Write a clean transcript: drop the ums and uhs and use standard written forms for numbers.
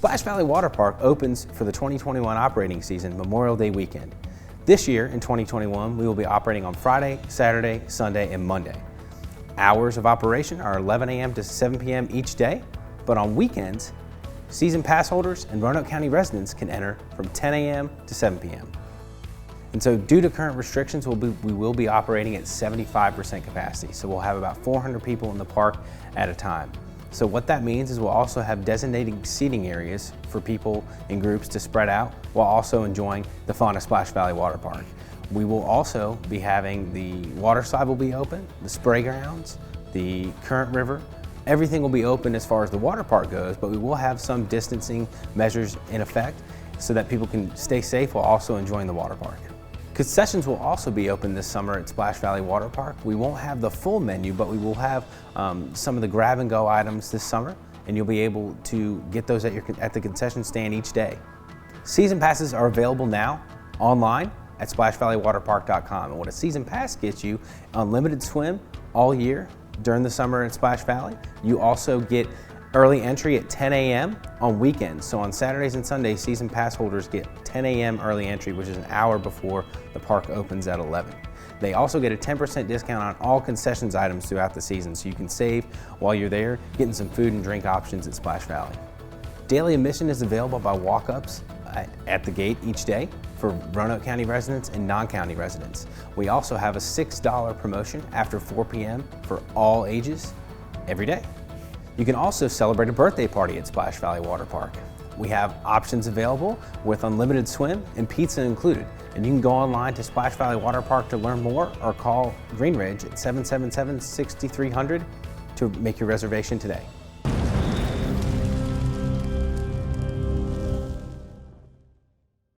Splash Valley Water Park opens for the 2021 operating season Memorial Day weekend. This year, in 2021, we will be operating on Friday, Saturday, Sunday, and Monday. Hours of operation are 11 a.m. to 7 p.m. each day, but on weekends, season pass holders and Roanoke County residents can enter from 10 a.m. to 7 p.m. And so due to current restrictions, we will be operating at 75% capacity. So we'll have about 400 people in the park at a time. So what that means is we'll also have designated seating areas for people in groups to spread out while also enjoying the fun of Splash Valley Water Park. We will also be having the water slide will be open, the spray grounds, the current river. Everything will be open as far as the water park goes, but we will have some distancing measures in effect so that people can stay safe while also enjoying the water park. Concessions will also be open this summer at Splash Valley Water Park. We won't have the full menu, but we will have some of the grab-and-go items this summer, and you'll be able to get those at the concession stand each day. Season passes are available now online at splashvalleywaterpark.com. And what a season pass gets you, unlimited swim all year during the summer in Splash Valley. You also get early entry at 10 a.m. on weekends. So on Saturdays and Sundays, season pass holders get 10 a.m. early entry, which is an hour before the park opens at 11. They also get a 10% discount on all concessions items throughout the season, so you can save while you're there getting some food and drink options at Splash Valley. Daily admission is available by walk-ups at the gate each day for Roanoke County residents and non-county residents. We also have a $6 promotion after 4 p.m. for all ages every day. You can also celebrate a birthday party at Splash Valley Water Park. We have options available with unlimited swim and pizza included. And you can go online to Splash Valley Water Park to learn more or call Green Ridge at 777-6300 to make your reservation today.